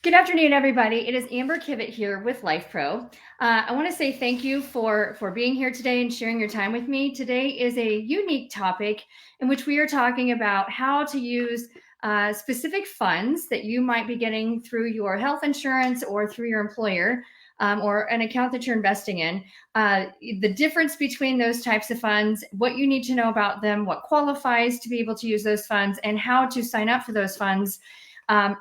Good afternoon, everybody. It is Amber Kivitz here with Lifepro. I want to say thank you for being here today and sharing your time with me. Today is a unique topic in which we are talking about how to use specific funds that you might be getting through your health insurance or through your employer or an account that you're investing in. The difference between those types of funds, what you need to know about them, what qualifies to be able to use those funds, and how to sign up for those funds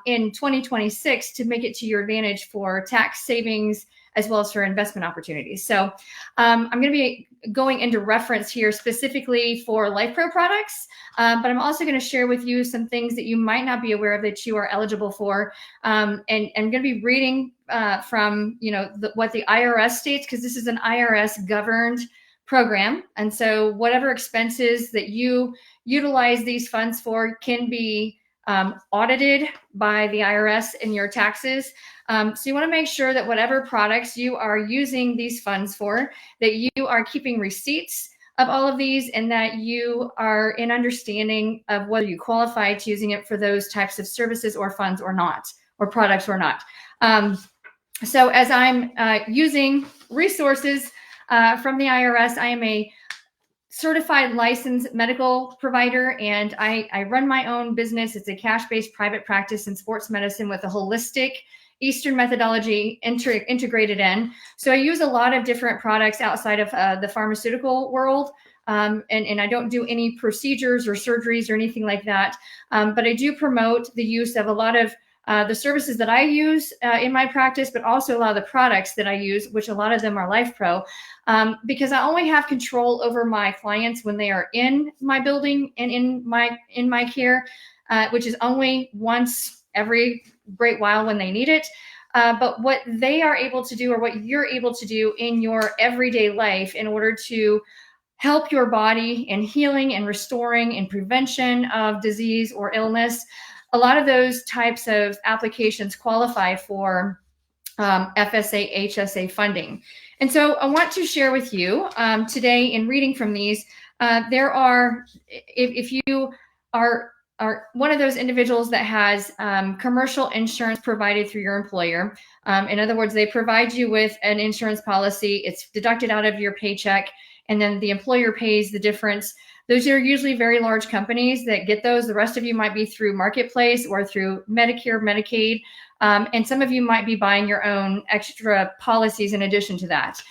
in 2026 to make it to your advantage for tax savings as well as for investment opportunities. So I'm going to be going into reference here specifically for Lifepro products, but I'm also going to share with you some things that you might not be aware of that you are eligible for. And I'm going to be reading from what the IRS states, because this is an IRS governed program. And so whatever expenses that you utilize these funds for can be audited by the IRS in your taxes. So you want to make sure that whatever products you are using these funds for, that you are keeping receipts of all of these and that you are in understanding of whether you qualify to using it for those types of services or funds or not, or products or not. So as I'm using resources from the IRS, I am a certified licensed medical provider, and I run my own business. It's a cash-based private practice in sports medicine with a holistic Eastern methodology integrated in. So I use a lot of different products outside of the pharmaceutical world. And I don't do any procedures or surgeries or anything like that. But I do promote the use of a lot of the services that I use in my practice, but also a lot of the products that I use, which a lot of them are Lifepro, because I only have control over my clients when they are in my building and in my care, which is only once every great while when they need it. But what they are able to do, or what you're able to do in your everyday life in order to help your body in healing and restoring and prevention of disease or illness, a lot of those types of applications qualify for FSA HSA funding. And so I want to share with you today in reading from these, there are, if you are one of those individuals that has commercial insurance provided through your employer, in other words, they provide you with an insurance policy, it's deducted out of your paycheck, and then the employer pays the difference. Those are usually very large companies that get those. The rest of you might be through Marketplace or through Medicare, Medicaid, and some of you might be buying your own extra policies in addition to that.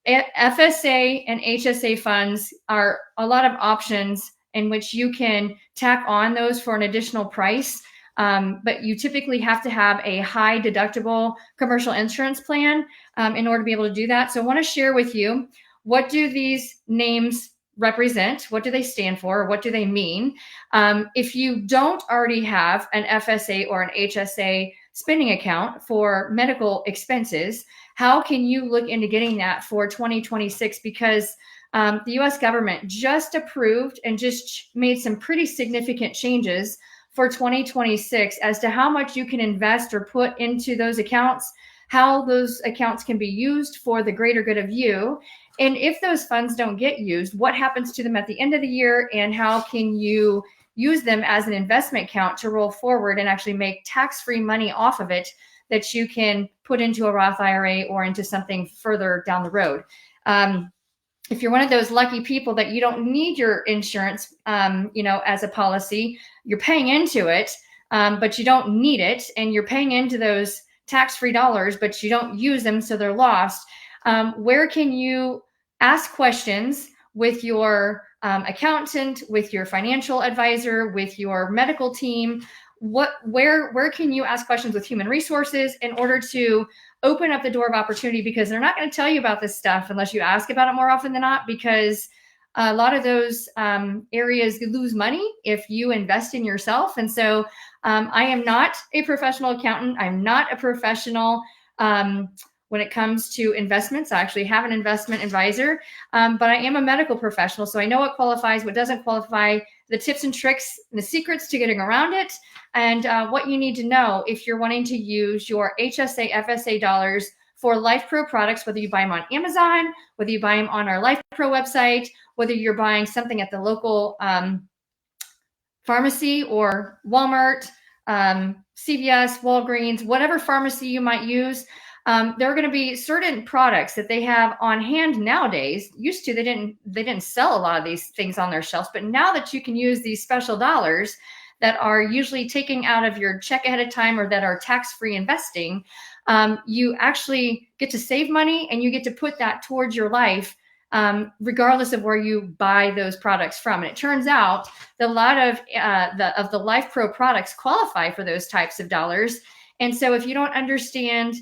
FSA and HSA funds are a lot of options in which you can tack on those for an additional price. But you typically have to have a high deductible commercial insurance plan in order to be able to do that. So I want to share with you, what do these names represent? What do they stand for? What do they mean? If you don't already have an FSA or an HSA spending account for medical expenses, how can you look into getting that for 2026? Because the US government just approved and just made some pretty significant changes for 2026 as to how much you can invest or put into those accounts, how those accounts can be used for the greater good of you. And if those funds don't get used, what happens to them at the end of the year, and how can you use them as an investment account to roll forward and actually make tax-free money off of it that you can put into a Roth IRA or into something further down the road. If you're one of those lucky people that you don't need your insurance, as a policy, you're paying into it, but you don't need it, and you're paying into those tax-free dollars, but you don't use them, so they're lost. Where can you ask questions with your accountant, with your financial advisor, with your medical team? Where can you ask questions with human resources in order to open up the door of opportunity? Because they're not going to tell you about this stuff unless you ask about it more often than not, because a lot of those areas lose money if you invest in yourself. And so I am not a professional accountant. I'm not a professional when it comes to investments. I actually have an investment advisor, but I am a medical professional. So I know what qualifies, what doesn't qualify, the tips and tricks, and the secrets to getting around it, and what you need to know if you're wanting to use your HSA, FSA dollars for Lifepro products, whether you buy them on Amazon, whether you buy them on our Lifepro website, whether you're buying something at the local pharmacy or Walmart, CVS, Walgreens, whatever pharmacy you might use, there are going to be certain products that they have on hand nowadays. Used to, they didn't sell a lot of these things on their shelves, but now that you can use these special dollars that are usually taken out of your check ahead of time or that are tax-free investing, you actually get to save money and you get to put that towards your life, regardless of where you buy those products from. And it turns out that a lot of the Lifepro products qualify for those types of dollars. And so if you don't understand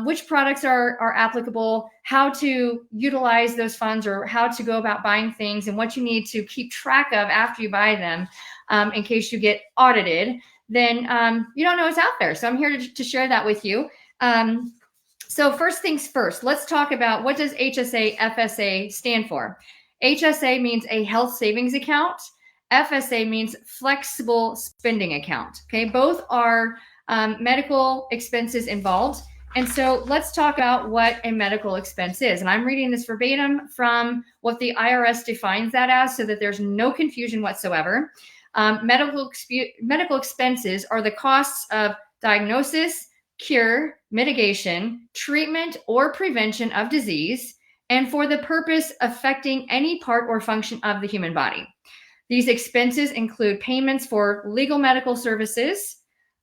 which products are applicable, how to utilize those funds, or how to go about buying things, and what you need to keep track of after you buy them, in case you get audited, then you don't know what's out there. So I'm here to share that with you. So first things first, let's talk about, what does HSA, FSA stand for? HSA means a health savings account. FSA means flexible spending account. Okay, both are medical expenses involved. And so let's talk about what a medical expense is. And I'm reading this verbatim from what the IRS defines that as, so that there's no confusion whatsoever. Medical expenses are the costs of diagnosis, cure, mitigation, treatment, or prevention of disease, and for the purpose affecting any part or function of the human body. These expenses include payments for legal medical services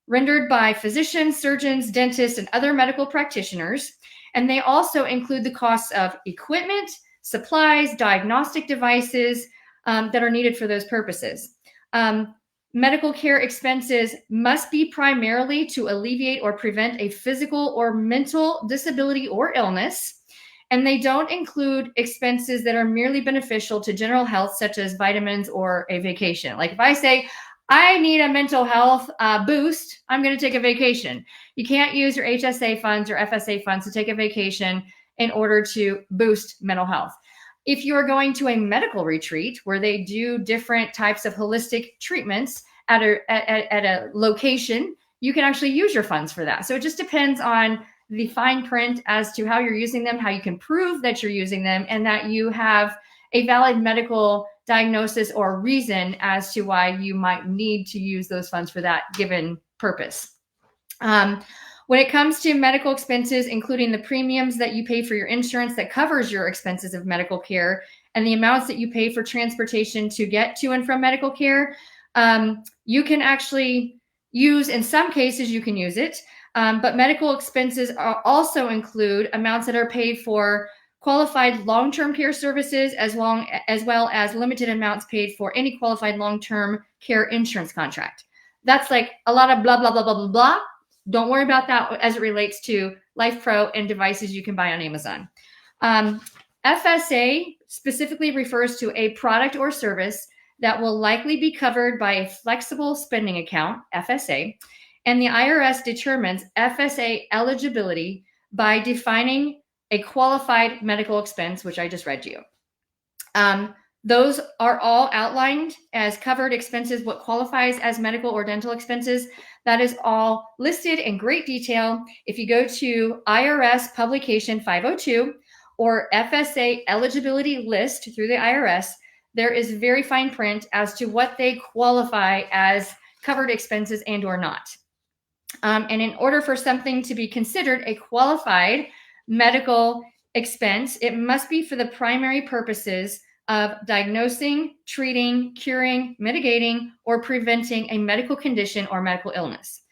rendered by physicians, surgeons, dentists, and other medical practitioners. And they also include the costs of equipment, supplies, diagnostic devices that are needed for those purposes. Medical care expenses must be primarily to alleviate or prevent a physical or mental disability or illness. And they don't include expenses that are merely beneficial to general health, such as vitamins or a vacation. Like if I say, I need a mental health boost, I'm going to take a vacation. You can't use your HSA funds or FSA funds to take a vacation in order to boost mental health. If you're going to a medical retreat where they do different types of holistic treatments at a location, you can actually use your funds for that. So it just depends on the fine print as to how you're using them, how you can prove that you're using them, and that you have a valid medical diagnosis or reason as to why you might need to use those funds for that given purpose. When it comes to medical expenses, including the premiums that you pay for your insurance that covers your expenses of medical care, and the amounts that you pay for transportation to get to and from medical care, you can actually use, in some cases you can use it, but medical expenses also include amounts that are paid for qualified long-term care services, as well as limited amounts paid for any qualified long-term care insurance contract. That's like a lot of blah, blah, blah, blah, blah, blah. Don't worry about that as it relates to Lifepro and devices you can buy on Amazon. FSA specifically refers to a product or service that will likely be covered by a flexible spending account, FSA, and the IRS determines FSA eligibility by defining a qualified medical expense, which I just read to you. Those are all outlined as covered expenses, what qualifies as medical or dental expenses. That is all listed in great detail. If you go to IRS Publication 502 or FSA eligibility list through the IRS, there is very fine print as to what they qualify as covered expenses and or not. And in order for something to be considered a qualified medical expense, it must be for the primary purposes of diagnosing, treating, curing, mitigating, or preventing a medical condition or medical illness.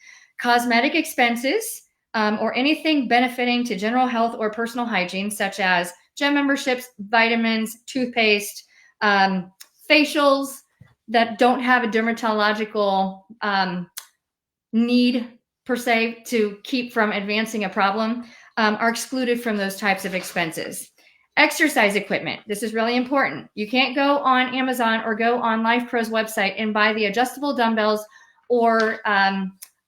Cosmetic expenses, or anything benefiting to general health or personal hygiene, such as gym memberships, vitamins, toothpaste, facials that don't have a dermatological need per se to keep from advancing a problem, are excluded from those types of expenses. Exercise equipment. This is really important. You can't go on Amazon or go on Lifepro's website and buy the adjustable dumbbells or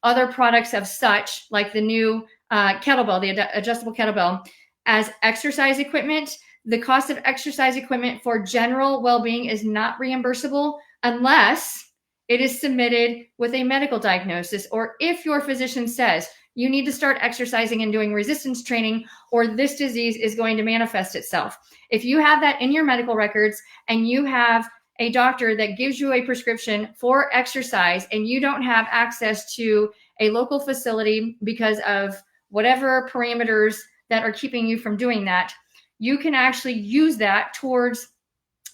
other products of such, like the new kettlebell, the adjustable kettlebell, as exercise equipment. The cost of exercise equipment for general well-being is not reimbursable unless it is submitted with a medical diagnosis, or if your physician says you need to start exercising and doing resistance training, or this disease is going to manifest itself. If you have that in your medical records and you have a doctor that gives you a prescription for exercise and you don't have access to a local facility because of whatever parameters that are keeping you from doing that, you can actually use that towards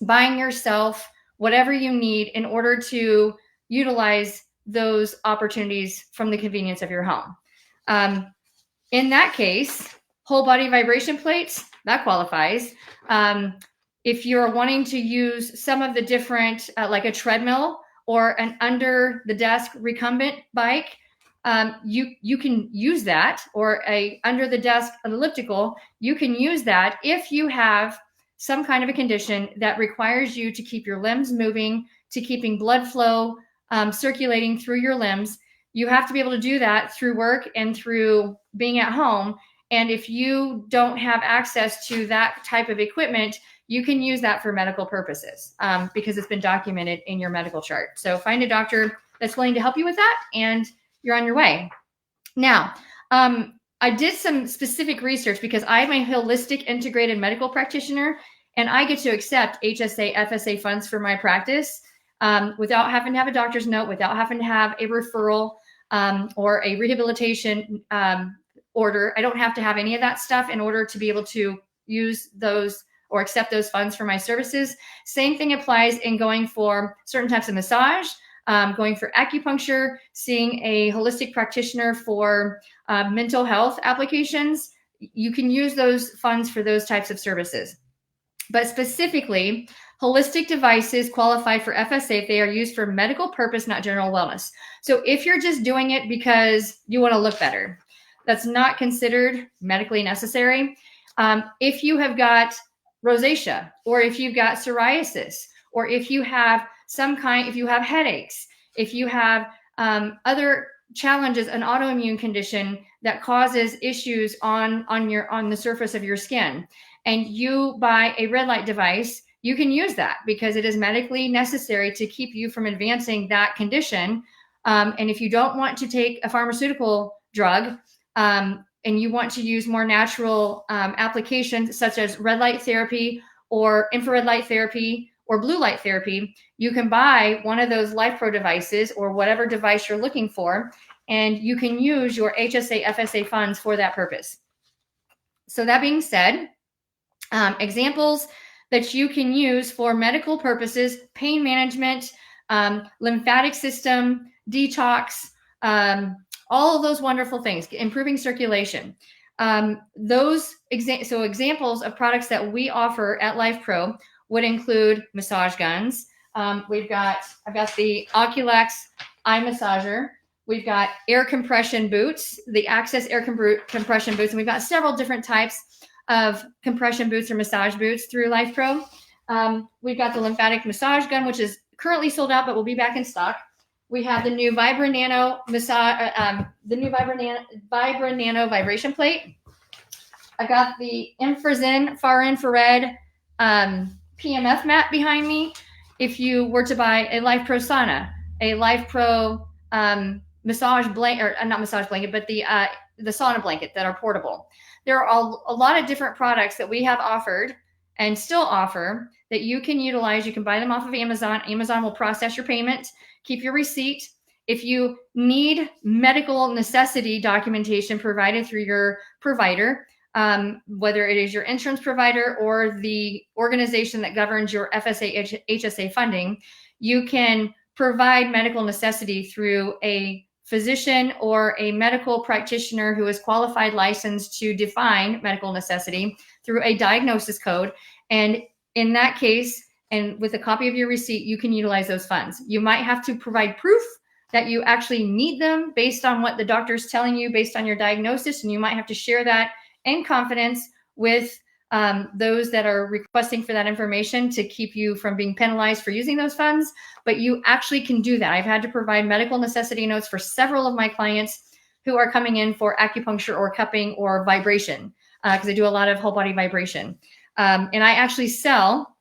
buying yourself whatever you need in order to utilize those opportunities from the convenience of your home. In that case, whole body vibration plates, that qualifies. If you're wanting to use some of the different, like a treadmill or an under the desk recumbent bike, you can use that, or a under the desk elliptical, you can use that if you have some kind of a condition that requires you to keep your limbs moving, to keeping blood flow circulating through your limbs. You have to be able to do that through work and through being at home. And if you don't have access to that type of equipment, you can use that for medical purposes because it's been documented in your medical chart. So find a doctor that's willing to help you with that, and you're on your way. Now, I did some specific research because I'm a holistic integrated medical practitioner, and I get to accept HSA, FSA funds for my practice without having to have a doctor's note, without having to have a referral or a rehabilitation order. I don't have to have any of that stuff in order to be able to use those or accept those funds for my services. Same thing applies in going for certain types of massage, going for acupuncture, seeing a holistic practitioner for mental health applications. You can use those funds for those types of services. But specifically, holistic devices qualify for FSA if they are used for medical purpose, not general wellness. So if you're just doing it because you want to look better, that's not considered medically necessary. If you have got rosacea, or if you've got psoriasis, or if you have if you have headaches, if you have other challenges, an autoimmune condition that causes issues on the surface of your skin, and you buy a red light device, you can use that because it is medically necessary to keep you from advancing that condition. And if you don't want to take a pharmaceutical drug, and you want to use more natural applications such as red light therapy or infrared light therapy or blue light therapy, you can buy one of those Lifepro devices or whatever device you're looking for, and you can use your HSA, FSA funds for that purpose. So that being said, examples that you can use for medical purposes: pain management, lymphatic system, detox, all of those wonderful things, improving circulation. Examples of products that we offer at Lifepro would include massage guns. I've got the Oculax eye massager. We've got air compression boots, the Access air compression boots, and we've got several different types of compression boots or massage boots through Lifepro. We've got the lymphatic massage gun, which is currently sold out, but will be back in stock. We have the new Vibra Nano Vibra Nano vibration plate. I got the Infrazen far infrared PEMF mat behind me. If you were to buy a Lifepro sauna, a Lifepro massage blanket, or not massage blanket, but the sauna blanket that are portable. There are a lot of different products that we have offered and still offer that you can utilize. You can buy them off of Amazon. Amazon will process your payment, keep your receipt. If you need medical necessity documentation provided through your provider, whether it is your insurance provider or the organization that governs your FSA HSA funding, you can provide medical necessity through a physician or a medical practitioner who is qualified, licensed to define medical necessity through a diagnosis code. And in that case, and with a copy of your receipt, you can utilize those funds. You might have to provide proof that you actually need them based on what the doctor's telling you, based on your diagnosis, and you might have to share that in confidence with those that are requesting for that information to keep you from being penalized for using those funds. But you actually can do that. I've had to provide medical necessity notes for several of my clients who are coming in for acupuncture or cupping or vibration, because I do a lot of whole body vibration. And I actually sell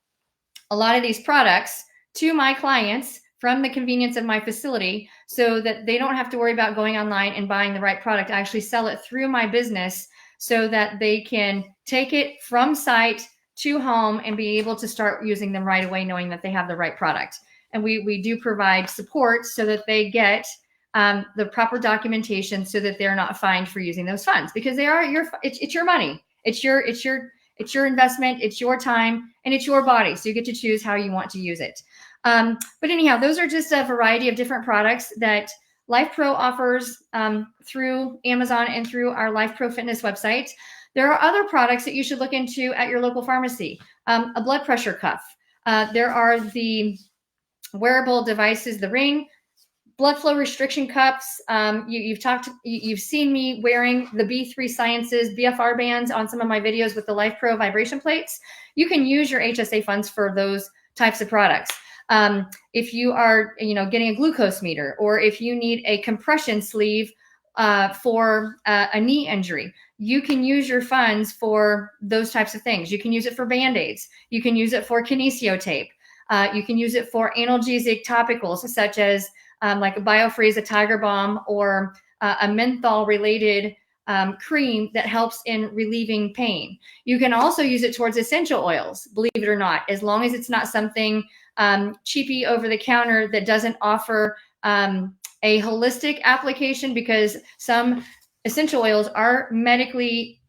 a lot of these products to my clients from the convenience of my facility so that they don't have to worry about going online and buying the right product. I actually sell it through my business so that they can take it from site to home and be able to start using them right away, knowing that they have the right product. And we do provide support so that they get the proper documentation so that they're not fined for using those funds, because they are it's your money. It's your investment. It's your time and it's your body. So you get to choose how you want to use it. But anyhow, those are just a variety of different products that Lifepro offers through Amazon and through our Lifepro Fitness website. There are other products that you should look into at your local pharmacy. A blood pressure cuff. There are the wearable devices, the ring, blood flow restriction cups. You've seen me wearing the B3 Sciences BFR bands on some of my videos with the Lifepro vibration plates. You can use your HSA funds for those types of products. If you are, getting a glucose meter, or if you need a compression sleeve for a knee injury, you can use your funds for those types of things. You can use it for Band-Aids. You can use it for kinesio tape. You can use it for analgesic topicals, such as like a BioFreeze, a Tiger Balm, or a menthol-related cream that helps in relieving pain. You can also use it towards essential oils, believe it or not, as long as it's not something cheapy over the counter that doesn't offer a holistic application, because some essential oils are medically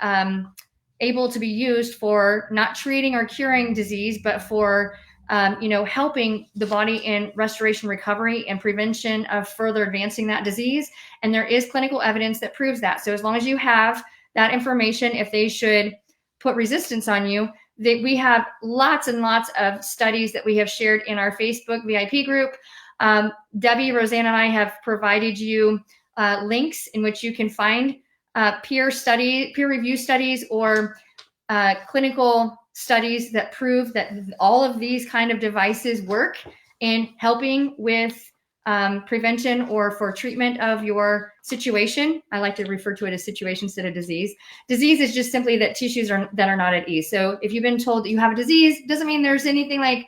able to be used for not treating or curing disease, but for helping the body in restoration, recovery, and prevention of further advancing that disease. And there is clinical evidence that proves that. So as long as you have that information, if they should put resistance on you, that we have lots and lots of studies that we have shared in our Facebook VIP group. Debbie, Roseanne, and I have provided you links in which you can find peer review studies or clinical studies that prove that all of these kind of devices work in helping with prevention or for treatment of your situation. I like to refer to it as situation instead of disease. Disease is just simply that tissues that are not at ease. So if you've been told that you have a disease, doesn't mean there's anything like,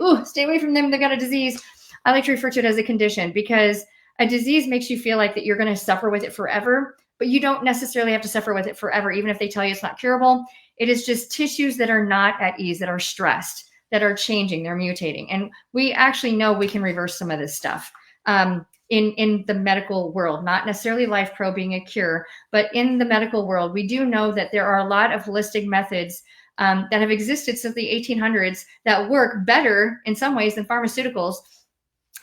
ooh, stay away from them, they got a disease. I like to refer to it as a condition, because a disease makes you feel like that you're going to suffer with it forever, but you don't necessarily have to suffer with it forever, even if they tell you it's not curable. It is just tissues that are not at ease, that are stressed, that are changing, they're mutating. And we actually know we can reverse some of this stuff in the medical world, not necessarily Lifepro being a cure, but in the medical world, we do know that there are a lot of holistic methods that have existed since the 1800s that work better in some ways than pharmaceuticals.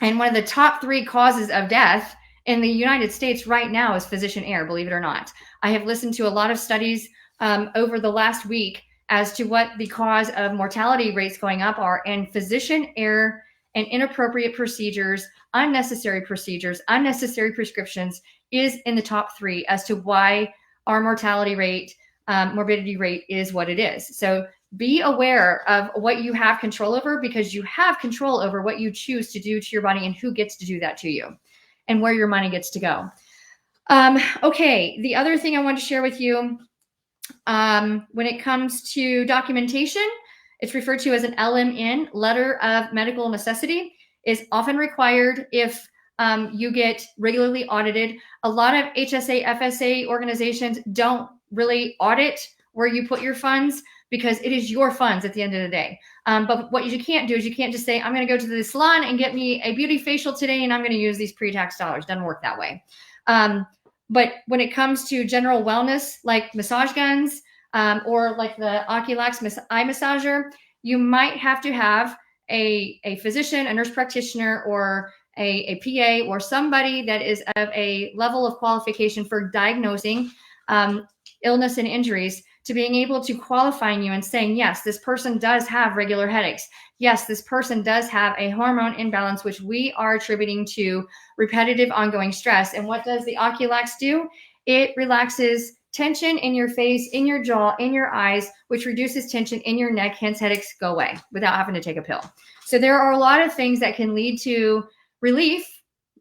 And one of the top 3 causes of death in the United States right now is physician error, believe it or not. I have listened to a lot of studies over the last week as to what the cause of mortality rates going up are, and physician error and inappropriate procedures, unnecessary prescriptions is in the top 3 as to why our mortality rate, morbidity rate is what it is. So be aware of what you have control over, because you have control over what you choose to do to your body and who gets to do that to you and where your money gets to go. Okay, the other thing I want to share with you, when it comes to documentation, it's referred to as an LMN, letter of medical necessity, is often required if you get regularly audited. A lot of HSA, FSA organizations don't really audit where you put your funds, because it is your funds at the end of the day. But what you can't do is you can't just say, I'm going to go to the salon and get me a beauty facial today, and I'm going to use these pre-tax dollars. Doesn't work that way. But when it comes to general wellness, like massage guns, or like the Oculax eye massager, you might have to have a physician, a nurse practitioner, or a PA, or somebody that is of a level of qualification for diagnosing illness and injuries, to being able to qualifying you and saying, yes, this person does have regular headaches. Yes, this person does have a hormone imbalance, which we are attributing to repetitive ongoing stress. And what does the Oculax do? It relaxes tension in your face, in your jaw, in your eyes, which reduces tension in your neck, hence headaches go away without having to take a pill. So there are a lot of things that can lead to relief,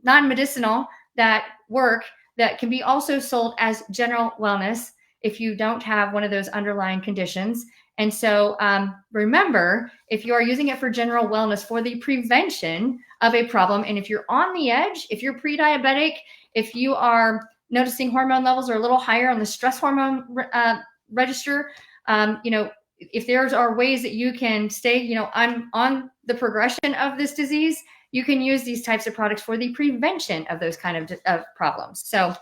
non-medicinal, that work, that can be also sold as general wellness if you don't have one of those underlying conditions. And so remember, if you are using it for general wellness for the prevention of a problem, and if you're on the edge, if you're pre-diabetic, if you are noticing hormone levels are a little higher on the stress hormone register, if there are ways that you can stay, I'm on the progression of this disease, you can use these types of products for the prevention of those kind of problems. So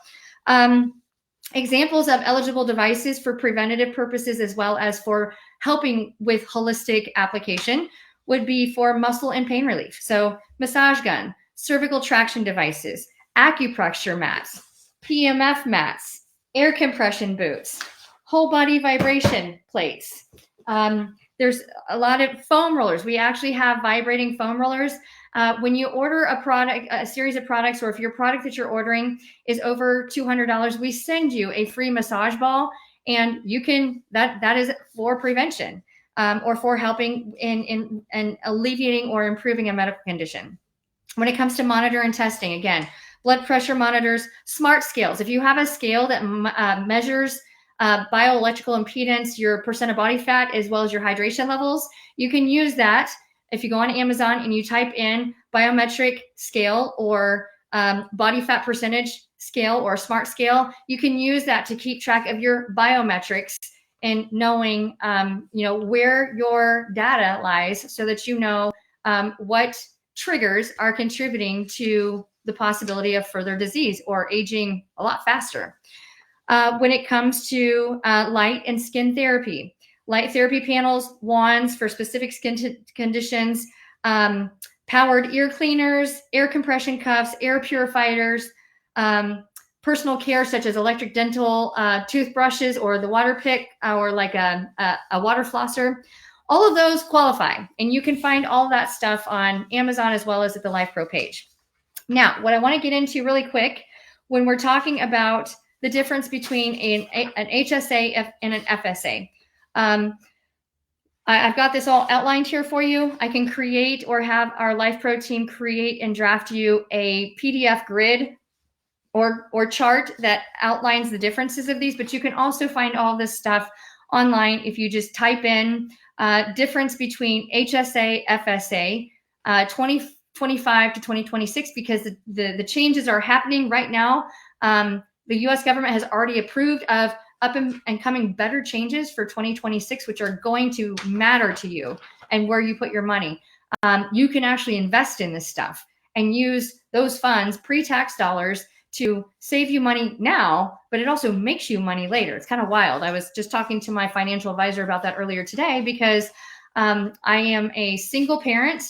examples of eligible devices for preventative purposes, as well as for helping with holistic application, would be for muscle and pain relief. So massage gun, cervical traction devices, acupressure mats, PEMF mats, air compression boots, whole body vibration plates. There's a lot of foam rollers. We actually have vibrating foam rollers. When you order a product, a series of products, or if your product that you're ordering is over $200, we send you a free massage ball, and you can, that is for prevention, or for helping in alleviating or improving a medical condition. When it comes to monitor and testing, again, blood pressure monitors, smart scales. If you have a scale that measures bioelectrical impedance, your percent of body fat, as well as your hydration levels, you can use that. If you go on Amazon and you type in biometric scale or body fat percentage scale or smart scale, you can use that to keep track of your biometrics and knowing, where your data lies, so that you know what triggers are contributing to the possibility of further disease or aging a lot faster. When it comes to light and skin therapy, light therapy panels, wands for specific skin conditions, powered ear cleaners, air compression cuffs, air purifiers, personal care such as electric dental toothbrushes, or the water pick, or like a water flosser. All of those qualify, and you can find all that stuff on Amazon as well as at the Lifepro page. Now, what I want to get into really quick, when we're talking about the difference between an HSA and an FSA. I've got this all outlined here for you. I can create, or have our Lifepro team create and draft you a PDF grid or chart that outlines the differences of these, but you can also find all this stuff online if you just type in difference between HSA, FSA, 2025 to 2026, because the changes are happening right now. The U.S. government has already approved of up and coming better changes for 2026, which are going to matter to you and where you put your money. You can actually invest in this stuff and use those funds, pre-tax dollars, to save you money now, but it also makes you money later. It's kind of wild. I was just talking to my financial advisor about that earlier today, because I am a single parent,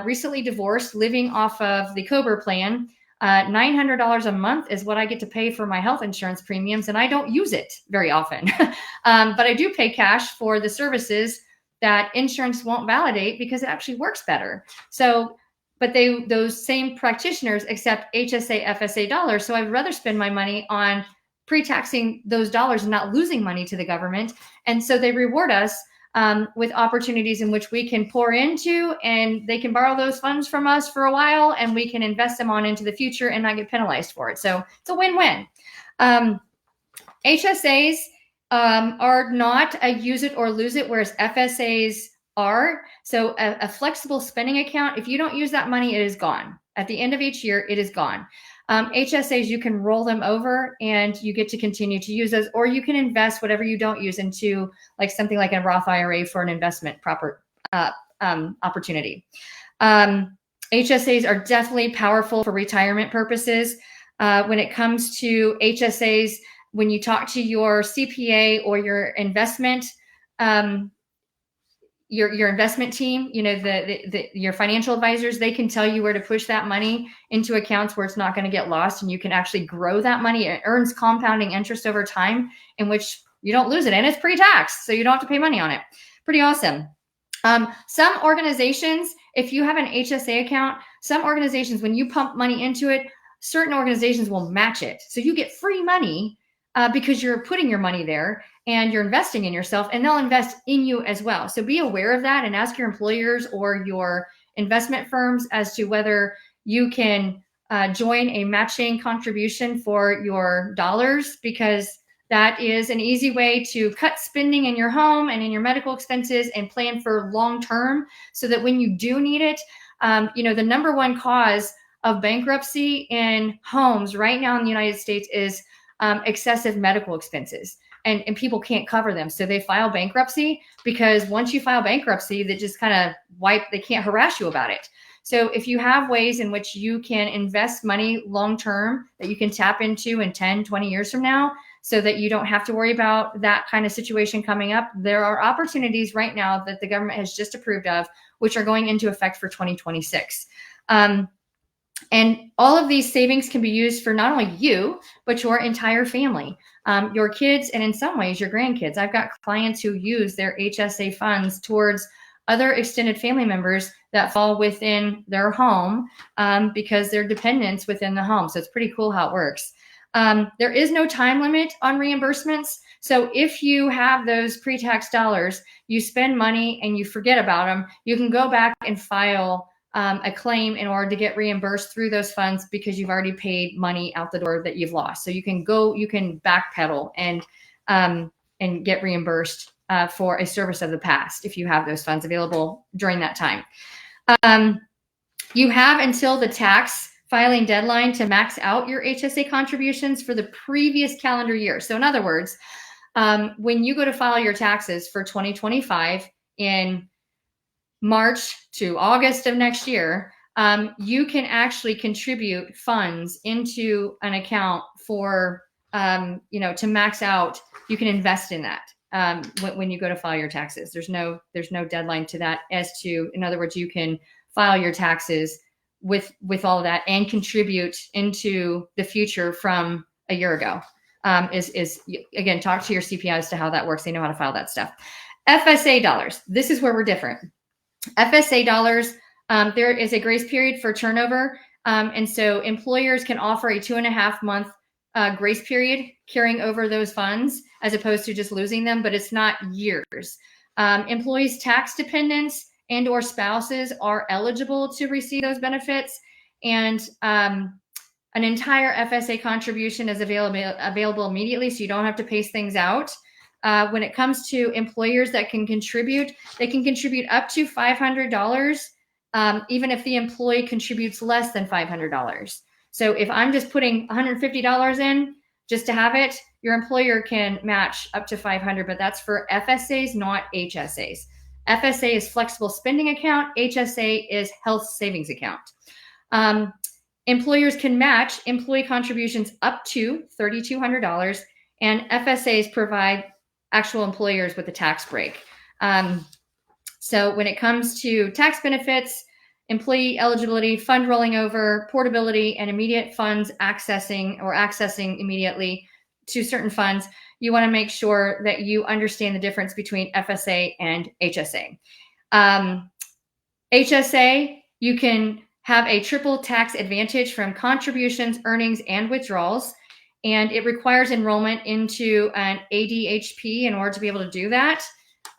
recently divorced, living off of the COBRA plan. $900 a month is what I get to pay for my health insurance premiums, and I don't use it very often. But I do pay cash for the services that insurance won't validate because it actually works better. So, but those same practitioners accept HSA, FSA dollars. So I'd rather spend my money on pre-taxing those dollars and not losing money to the government. And so they reward us with opportunities in which we can pour into, and they can borrow those funds from us for a while, and we can invest them on into the future and not get penalized for it. So it's a win-win. HSAs are not a use it or lose it, whereas FSAs are. So a flexible spending account, if you don't use that money, it is gone. At the end of each year, it is gone. HSAs, you can roll them over and you get to continue to use those, or you can invest whatever you don't use into like something like a Roth IRA for an investment opportunity. HSAs are definitely powerful for retirement purposes. When it comes to HSAs, when you talk to your CPA or your investment, your investment team, your financial advisors, they can tell you where to push that money into accounts where it's not going to get lost, and you can actually grow that money. It earns compounding interest over time, in which you don't lose it, and it's pre-tax, so you don't have to pay money on it. Pretty awesome. Some organizations, if you have an HSA account, some organizations, when you pump money into it, certain organizations will match it. So you get free money because you're putting your money there and you're investing in yourself, and they'll invest in you as well. So be aware of that and ask your employers or your investment firms as to whether you can join a matching contribution for your dollars, because that is an easy way to cut spending in your home and in your medical expenses and plan for long term, so that when you do need it, the number one cause of bankruptcy in homes right now in the United States is excessive medical expenses. and people can't cover them. So they file bankruptcy, because once you file bankruptcy, they just kind of they can't harass you about it. So if you have ways in which you can invest money long-term that you can tap into in 10, 20 years from now, so that you don't have to worry about that kind of situation coming up, there are opportunities right now that the government has just approved of, which are going into effect for 2026. And all of these savings can be used for not only you, but your entire family, your kids, and in some ways your grandkids. I've got clients who use their HSA funds towards other extended family members that fall within their home, because they're dependents within the home. So it's pretty cool how it works. There is no time limit on reimbursements. So if you have those pre-tax dollars, you spend money and you forget about them, you can go back and file a claim in order to get reimbursed through those funds, because you've already paid money out the door that you've lost. So you can backpedal and get reimbursed for a service of the past if you have those funds available during that time. You have until the tax filing deadline to max out your HSA contributions for the previous calendar year. So in other words, when you go to file your taxes for 2025 in March to August of next year, you can actually contribute funds into an account for, to max out. You can invest in that when you go to file your taxes. There's no deadline to that as to, in other words, you can file your taxes with all of that and contribute into the future from a year ago. Is again, talk to your CPA as to how that works. They know how to file that stuff. FSA dollars. This is where we're different. FSA dollars, there is a grace period for turnover. And so employers can offer a 2.5 month grace period carrying over those funds, as opposed to just losing them, but it's not years. Employees' tax dependents and or spouses are eligible to receive those benefits. And an entire FSA contribution is available immediately, so you don't have to pace things out. When it comes to employers that can contribute, they can contribute up to $500, even if the employee contributes less than $500. So if I'm just putting $150 in just to have it, your employer can match up to $500, but that's for FSAs, not HSAs. FSA is flexible spending account. HSA is health savings account. Employers can match employee contributions up to $3,200, and FSAs provide actual employers with a tax break. So when it comes to tax benefits, employee eligibility, fund rolling over, portability, and immediate funds accessing immediately to certain funds, you want to make sure that you understand the difference between FSA and HSA. HSA, you can have a triple tax advantage from contributions, earnings, and withdrawals. And it requires enrollment into an ADHP in order to be able to do that.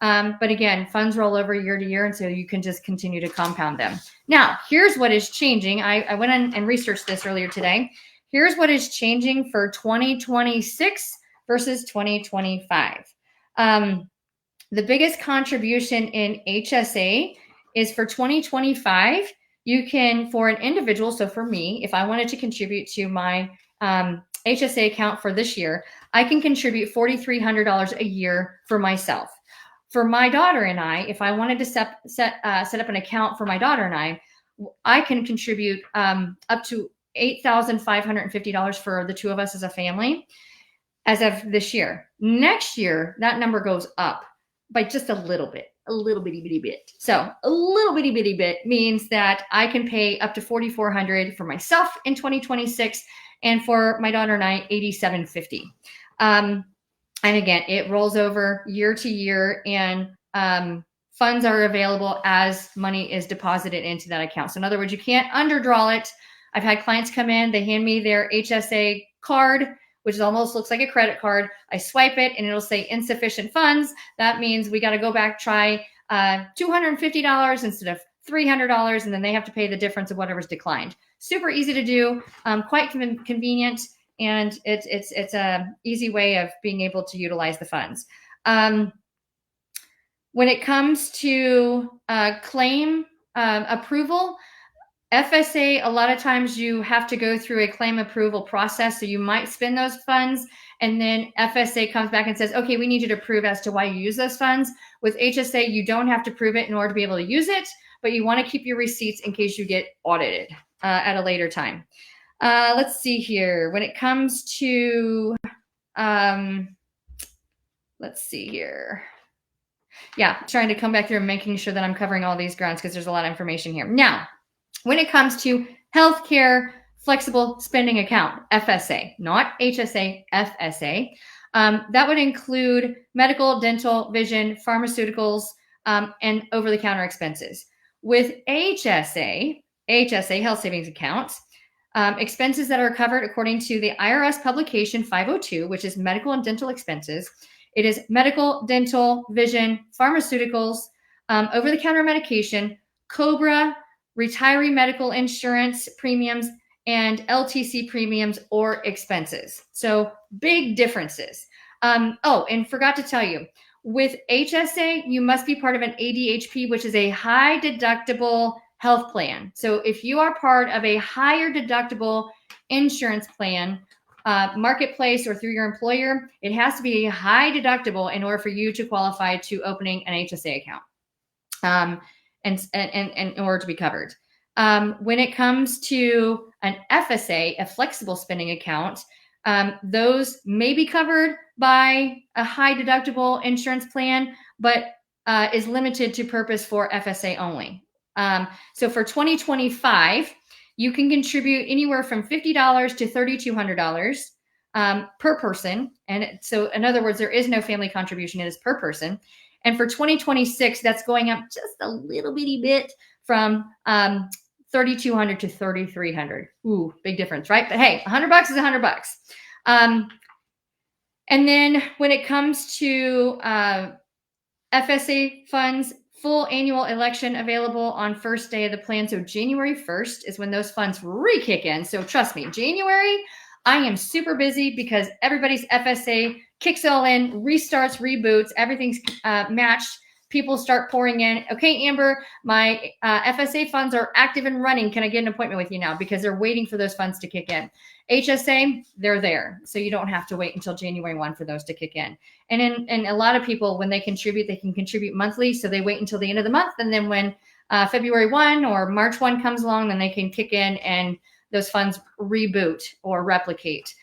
But again, funds roll over year to year, and so you can just continue to compound them. Now, here's what is changing. I went in and researched this earlier today. Here's what is changing for 2026 versus 2025. The biggest contribution in HSA is for 2025. You can, for an individual, so for me, if I wanted to contribute to my HSA account for this year, I can contribute $4,300 a year for myself. For my daughter and I, if I wanted to set up an account for my daughter and I can contribute up to $8,550 for the two of us as a family as of this year. Next year, that number goes up by just a little bit, a little bitty bit. So a little bitty bit means that I can pay up to $4,400 for myself in 2026, and for my daughter and I, $8,750. And again, it rolls over year to year, and funds are available as money is deposited into that account. So in other words, you can't underdraw it. I've had clients come in, they hand me their HSA card, which almost looks like a credit card. I swipe it and it'll say insufficient funds. That means we got to go back, try $250 instead of $300, and then they have to pay the difference of whatever's declined. Super easy to do, quite convenient, and it's a easy way of being able to utilize the funds. When it comes to claim approval, FSA, a lot of times you have to go through a claim approval process. So you might spend those funds and then FSA comes back and says, okay, we need you to prove as to why you use those funds. With HSA, you don't have to prove it in order to be able to use it, but you want to keep your receipts in case you get audited at a later time. Let's see here. When it comes to, let's see here. Yeah, trying to come back through and making sure that I'm covering all these grounds because there's a lot of information here. Now, when it comes to healthcare flexible spending account, FSA, not HSA, FSA, that would include medical, dental, vision, pharmaceuticals, and over-the-counter expenses. With HSA, Health Savings Accounts, expenses that are covered according to the IRS publication 502, which is medical and dental expenses. It is medical, dental, vision, pharmaceuticals, over-the-counter medication, COBRA, retiree medical insurance premiums, and LTC premiums or expenses. So big differences. Oh, and forgot to tell you, with HSA, you must be part of an ADHP, which is a high deductible health plan. So if you are part of a higher deductible insurance plan, marketplace or through your employer, it has to be a high deductible in order for you to qualify to opening an HSA account. And in order to be covered. When it comes to an FSA, a flexible spending account, those may be covered by a high deductible insurance plan, but is limited to purpose for FSA only. So for 2025, you can contribute anywhere from $50 to $3,200 per person. And so in other words, there is no family contribution, it is per person. And for 2026, that's going up just a little bitty bit from $3,200 to $3,300. Ooh, big difference, right? But hey, $100 is $100. And then when it comes to FSA funds, full annual election available on first day of the plan. So January 1st is when those funds re-kick in. So trust me, January, I am super busy because everybody's FSA kicks all in, restarts, reboots, everything's matched. People start pouring in. Okay, Amber, my FSA funds are active and running. Can I get an appointment with you now? Because they're waiting for those funds to kick in. HSA, they're there. So you don't have to wait until January 1 for those to kick in. And a lot of people, when they can contribute monthly. So they wait until the end of the month. And then when February 1 or March 1 comes along, then they can kick in and those funds reboot or replicate.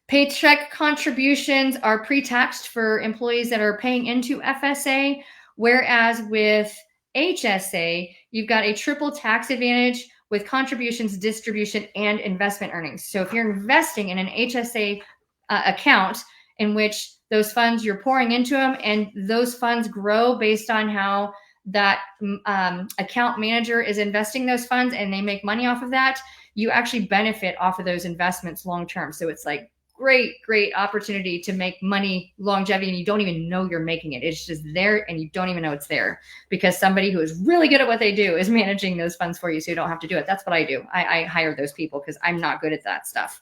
Paycheck contributions are pre-taxed for employees that are paying into FSA, whereas with HSA, you've got a triple tax advantage with contributions, distribution, and investment earnings. So if you're investing in an HSA account in which those funds you're pouring into them and those funds grow based on how that account manager is investing those funds and they make money off of that, you actually benefit off of those investments long term. So it's like great opportunity to make money longevity and you don't even know you're making it. It's just there and you don't even know it's there because somebody who is really good at what they do is managing those funds for you so you don't have to do it. That's what I do. I hire those people because I'm not good at that stuff.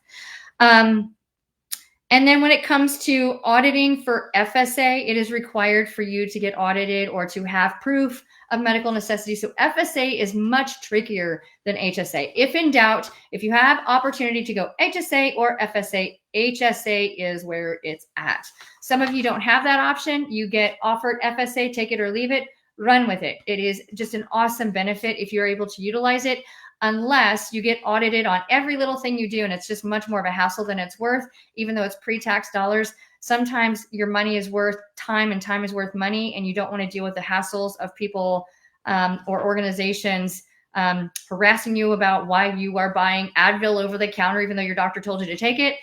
And then when it comes to auditing for FSA, it is required for you to get audited or to have proof of medical necessity. So FSA is much trickier than HSA. If in doubt, if you have opportunity to go HSA or FSA, HSA is where it's at. Some of you don't have that option. You get offered FSA, take it or leave it, run with it. It is just an awesome benefit if you're able to utilize it, unless you get audited on every little thing you do. And it's just much more of a hassle than it's worth, even though it's pre-tax dollars. Sometimes your money is worth time and time is worth money. And you don't want to deal with the hassles of people or organizations harassing you about why you are buying Advil over the counter, even though your doctor told you to take it.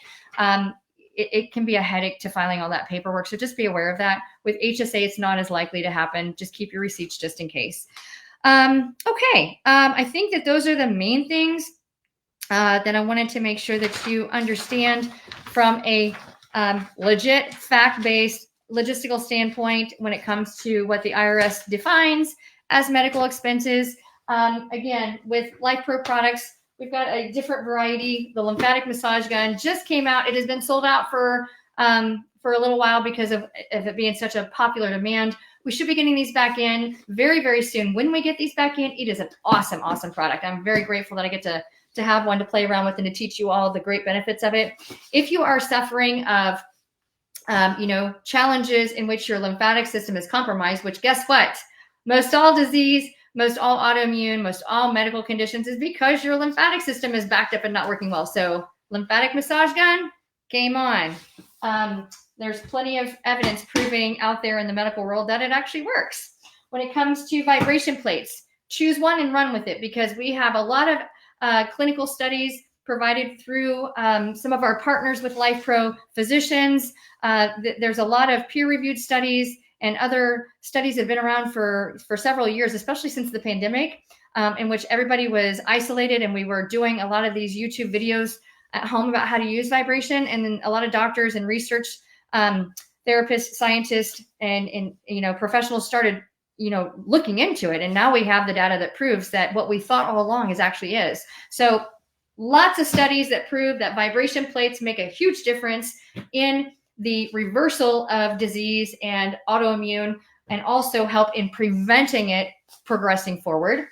It can be a headache to filing all that paperwork. So just be aware of that. With HSA, it's not as likely to happen. Just keep your receipts just in case. Okay. I think that those are the main things that I wanted to make sure that you understand from a legit, fact-based, logistical standpoint when it comes to what the IRS defines as medical expenses. Again, with Lifepro products, we've got a different variety. The lymphatic massage gun just came out. It has been sold out for a little while because of it being such a popular demand. we should be getting these back in very, very soon. When we get these back in, it is an awesome, awesome product. I'm very grateful that I get to have one to play around with and to teach you all the great benefits of it. If you are suffering of challenges in which your lymphatic system is compromised, which guess what? Most all disease, most all autoimmune, most all medical conditions is because your lymphatic system is backed up and not working well. So lymphatic massage gun, game on. There's plenty of evidence proving out there in the medical world that it actually works. When it comes to vibration plates, choose one and run with it, because we have a lot of clinical studies provided through some of our partners with Lifepro physicians. There's a lot of peer-reviewed studies and other studies that have been around for several years, especially since the pandemic, in which everybody was isolated and we were doing a lot of these YouTube videos at home about how to use vibration. And then a lot of doctors and research therapists, scientists, and professionals started looking into it. And now we have the data that proves that what we thought all along actually is. So lots of studies that prove that vibration plates make a huge difference in the reversal of disease and autoimmune, and also help in preventing it progressing forward.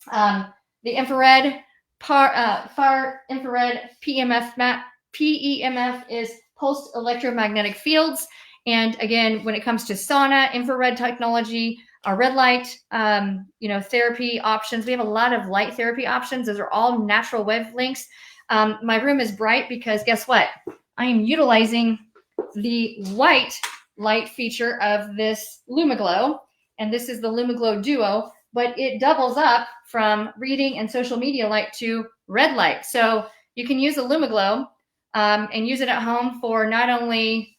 The infrared, far infrared PEMF is pulsed electromagnetic fields. And again, when it comes to sauna, infrared technology, red light, therapy options, we have a lot of light therapy options. Those are all natural wavelengths. My room is bright because guess what? I am utilizing the white light feature of this LumiGlow, and this is the LumiGlow Duo, but it doubles up from reading and social media light to red light. So you can use a LumiGlow and use it at home for not only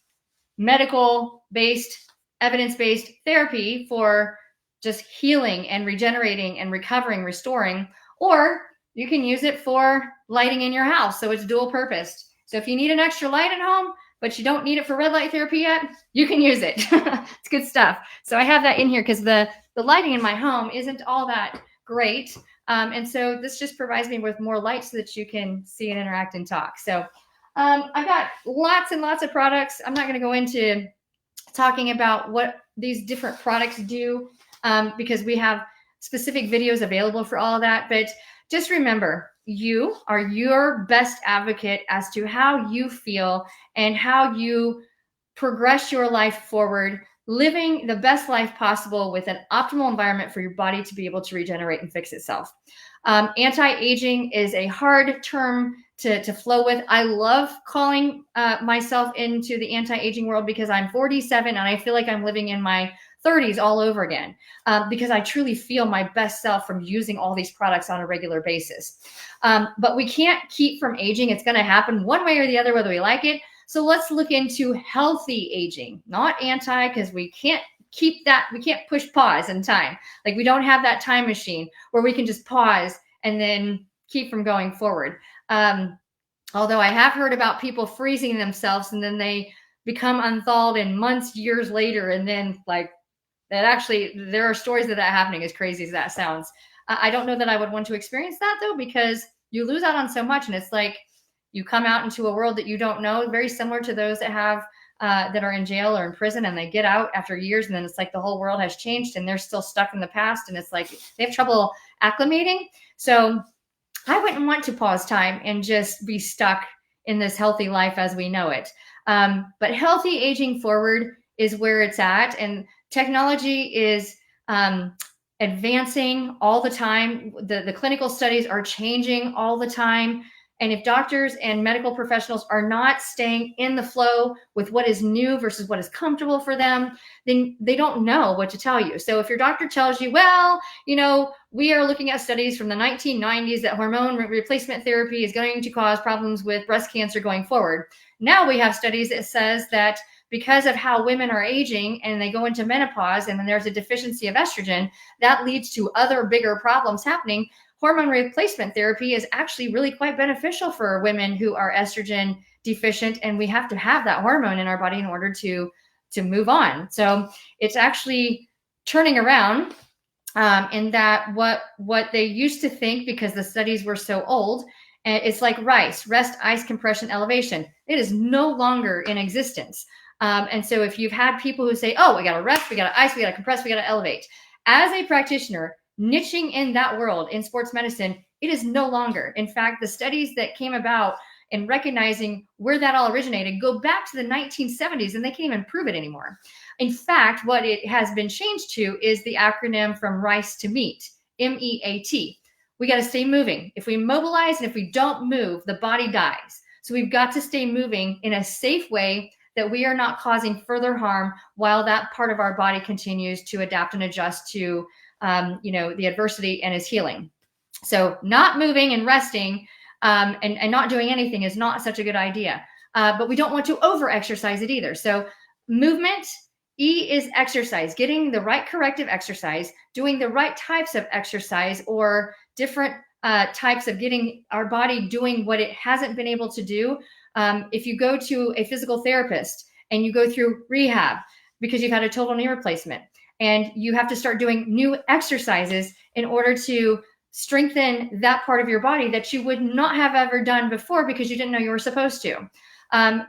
medical-based, evidence-based therapy for just healing and regenerating and recovering, restoring, or you can use it for lighting in your house. So it's dual purpose. So if you need an extra light at home, but you don't need it for red light therapy yet, you can use it. It's good stuff. So I have that in here because the lighting in my home isn't all that great. And so this just provides me with more light so that you can see and interact and talk. So I've got lots and lots of products. I'm not going to go into talking about what these different products do because we have specific videos available for all of that. But just remember, you are your best advocate as to how you feel and how you progress your life forward, living the best life possible with an optimal environment for your body to be able to regenerate and fix itself. Anti-aging is a hard term to flow with. I love calling myself into the anti-aging world because I'm 47 and I feel like I'm living in my 30s all over again because I truly feel my best self from using all these products on a regular basis. But we can't keep from aging. It's going to happen one way or the other, whether we like it. So let's look into healthy aging, not anti, because we can't keep that. We can't push pause in time. Like we don't have that time machine where we can just pause and then keep from going forward. Although I have heard about people freezing themselves and then they become unthawed in months, years later. And then like that actually, there are stories of that happening, as crazy as that sounds. I don't know that I would want to experience that though, because you lose out on so much. And it's like you come out into a world that you don't know, very similar to those that have that are in jail or in prison, and they get out after years, and then it's like the whole world has changed and they're still stuck in the past, and it's like they have trouble acclimating. So I wouldn't want to pause time and just be stuck in this healthy life as we know it. But healthy aging forward is where it's at, and technology is advancing all the time. The clinical studies are changing all the time. And if doctors and medical professionals are not staying in the flow with what is new versus what is comfortable for them, then they don't know what to tell you. So if your doctor tells you, well, we are looking at studies from the 1990s that hormone replacement therapy is going to cause problems with breast cancer going forward. Now we have studies that says that because of how women are aging and they go into menopause and then there's a deficiency of estrogen, that leads to other bigger problems happening. Hormone replacement therapy is actually really quite beneficial for women who are estrogen deficient, and we have to have that hormone in our body in order to move on. So it's actually turning around in that what they used to think, because the studies were so old, it's like rice, rest, ice, compression, elevation. It is no longer in existence. And so if you've had people who say, oh, we got to rest, we got to ice, we got to compress, we got to elevate. As a practitioner, niching in that world in sports medicine, it is no longer. In fact, the studies that came about in recognizing where that all originated go back to the 1970s, and they can't even prove it anymore. In fact, what it has been changed to is the acronym from rice to meat, MEAT. We got to stay moving. If we mobilize and if we don't move, the body dies. So we've got to stay moving in a safe way that we are not causing further harm while that part of our body continues to adapt and adjust to the adversity and is healing. So not moving and resting and not doing anything is not such a good idea. But we don't want to over-exercise it either. So movement, E is exercise, getting the right corrective exercise, doing the right types of exercise or different types of getting our body doing what it hasn't been able to do. If you go to a physical therapist and you go through rehab because you've had a total knee replacement and you have to start doing new exercises in order to strengthen that part of your body that you would not have ever done before because you didn't know you were supposed to.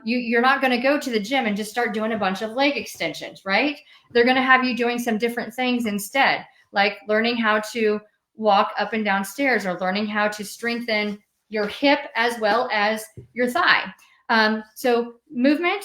You're not going to go to the gym and just start doing a bunch of leg extensions, right? They're going to have you doing some different things instead, like learning how to walk up and down stairs or learning how to strengthen your hip as well as your thigh. So movement,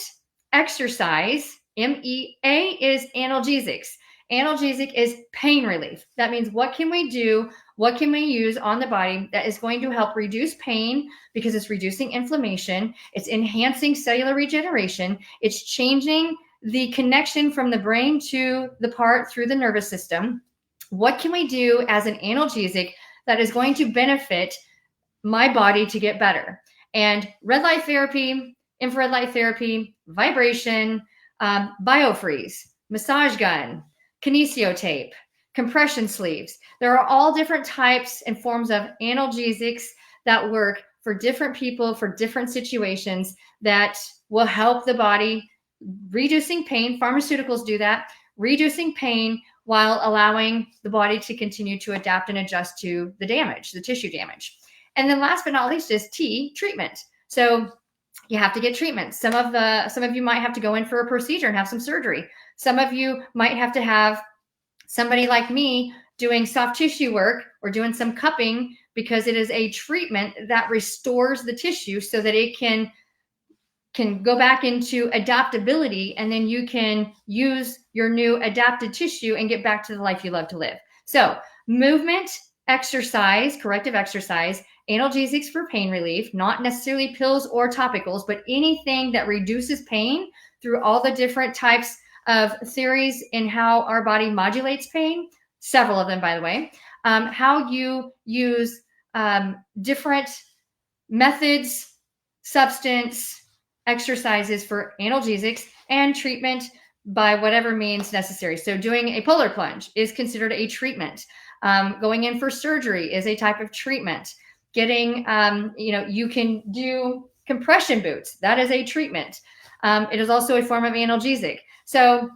exercise, MEA is analgesics. Analgesic is pain relief. That means what can we do? What can we use on the body that is going to help reduce pain because it's reducing inflammation, it's enhancing cellular regeneration, it's changing the connection from the brain to the part through the nervous system. What can we do as an analgesic that is going to benefit my body to get better? And red light therapy, infrared light therapy, vibration, biofreeze, massage gun, kinesio tape, compression sleeves. There are all different types and forms of analgesics that work for different people, for different situations that will help the body reducing pain. Pharmaceuticals do that, reducing pain while allowing the body to continue to adapt and adjust to the damage, the tissue damage. And then last but not least is T, treatment. So you have to get treatment. Some of you might have to go in for a procedure and have some surgery. Some of you might have to have somebody like me doing soft tissue work or doing some cupping because it is a treatment that restores the tissue so that it can go back into adaptability, and then you can use your new adapted tissue and get back to the life you love to live. So movement, exercise, corrective exercise, analgesics for pain relief, not necessarily pills or topicals, but anything that reduces pain through all the different types of theories in how our body modulates pain, several of them, by the way, how you use different methods, substance, exercises for analgesics and treatment by whatever means necessary. So doing a polar plunge is considered a treatment. Going in for surgery is a type of treatment. Getting, you can do compression boots. That is a treatment. It is also a form of analgesic. So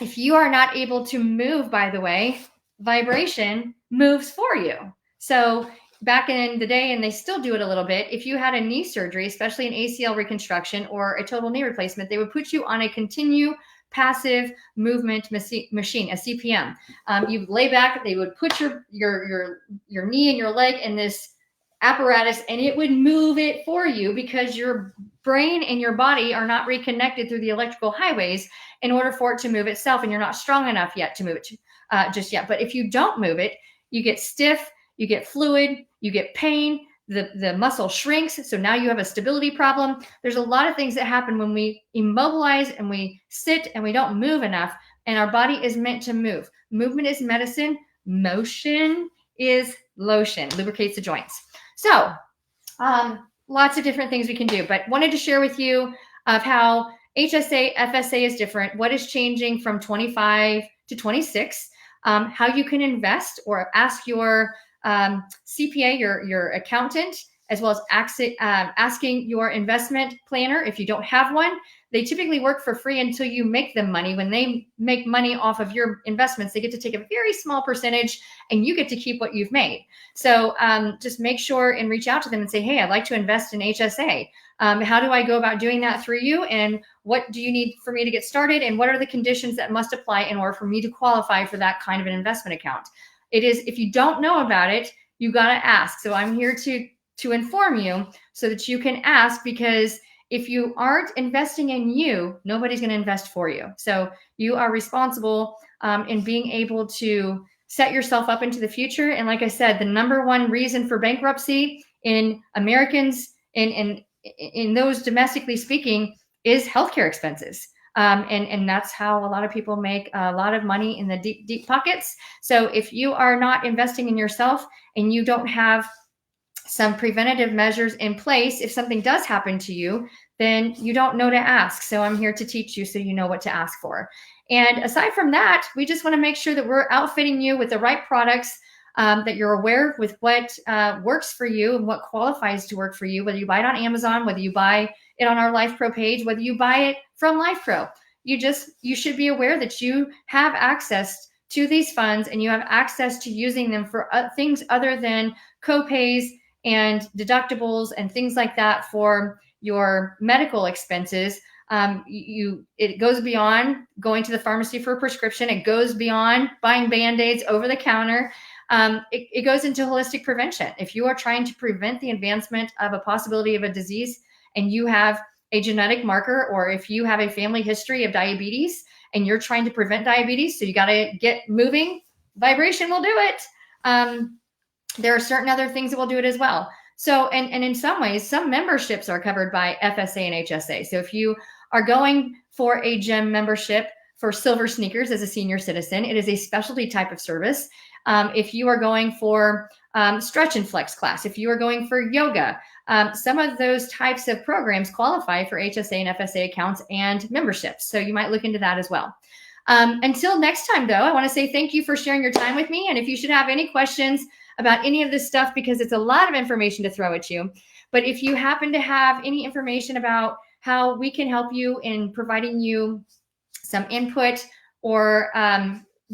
if you are not able to move, by the way, vibration moves for you. So back in the day, and they still do it a little bit, if you had a knee surgery, especially an ACL reconstruction or a total knee replacement, they would put you on a continue passive movement machine, a CPM. You lay back, they would put your knee and your leg in this apparatus, and it would move it for you because your brain and your body are not reconnected through the electrical highways in order for it to move itself, and you're not strong enough yet to move it just yet. But if you don't move it, you get stiff, you get fluid, you get pain, the muscle shrinks, so now you have a stability problem. There's a lot of things that happen when we immobilize and we sit and we don't move enough, and our body is meant to move. Movement is medicine. Motion is lotion, lubricates the joints. So lots of different things we can do, but wanted to share with you of how HSA, FSA is different, what is changing from 25 to 26, how you can invest or ask your CPA, your accountant, as well as asking your investment planner if you don't have one. They typically work for free until you make them money. When they make money off of your investments, they get to take a very small percentage and you get to keep what you've made. So just make sure and reach out to them and say, hey, I'd like to invest in HSA. How do I go about doing that through you? And what do you need for me to get started? And what are the conditions that must apply in order for me to qualify for that kind of an investment account? It is, if you don't know about it, you got to ask. So I'm here to inform you so that you can ask, because if you aren't investing in you, nobody's going to invest for you. So you are responsible in being able to set yourself up into the future. And like I said, the number one reason for bankruptcy in Americans, in those domestically speaking, is healthcare expenses. And that's how a lot of people make a lot of money in the deep, deep pockets. So if you are not investing in yourself and you don't have some preventative measures in place, if something does happen to you, then you don't know to ask. So I'm here to teach you so you know what to ask for. And aside from that, we just want to make sure that we're outfitting you with the right products, that you're aware with what works for you and what qualifies to work for you, whether you buy it on Amazon, whether you buy it on our Lifepro page, whether you buy it from Lifepro. You should be aware that you have access to these funds and you have access to using them for things other than co-pays and deductibles and things like that for your medical expenses. It goes beyond going to the pharmacy for a prescription. It goes beyond buying Band-Aids over the counter. It goes into holistic prevention. If you are trying to prevent the advancement of a possibility of a disease and you have a genetic marker, or if you have a family history of diabetes and you're trying to prevent diabetes, so you got to get moving, vibration will do it. There are certain other things that will do it as well. So, and in some ways, some memberships are covered by FSA and HSA. So if you are going for a gym membership for Silver Sneakers as a senior citizen, it is a specialty type of service. If you are going for stretch and flex class, if you are going for yoga, some of those types of programs qualify for HSA and FSA accounts and memberships. So you might look into that as well. Until next time, though, I want to say thank you for sharing your time with me. And if you should have any questions about any of this stuff, because it's a lot of information to throw at you, but if you happen to have any information about how we can help you in providing you some input or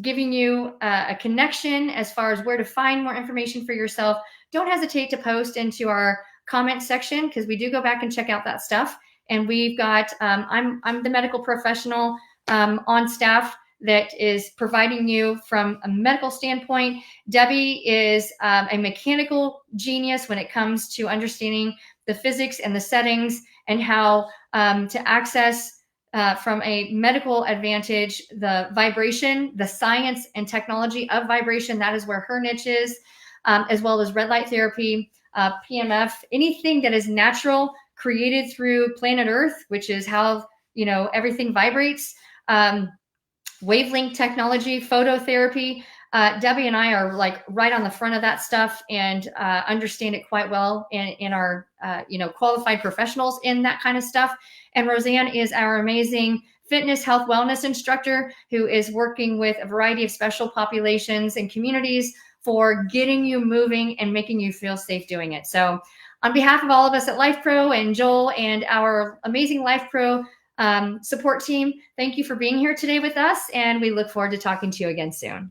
giving you a connection as far as where to find more information for yourself, don't hesitate to post into our comment section, because we do go back and check out that stuff. And we've got, I'm the medical professional on staff that is providing you from a medical standpoint. Debbie is a mechanical genius when it comes to understanding the physics and the settings and how to access from a medical advantage, the vibration, the science and technology of vibration. That is where her niche is, as well as red light therapy, PEMF, anything that is natural, created through planet Earth, which is how, everything vibrates. Wavelength technology, phototherapy. Debbie and I are like right on the front of that stuff and understand it quite well in our, qualified professionals in that kind of stuff. And Roseanne is our amazing fitness, health, wellness instructor who is working with a variety of special populations and communities for getting you moving and making you feel safe doing it. So on behalf of all of us at Lifepro and Joel and our amazing Lifepro support team, thank you for being here today with us, and we look forward to talking to you again soon.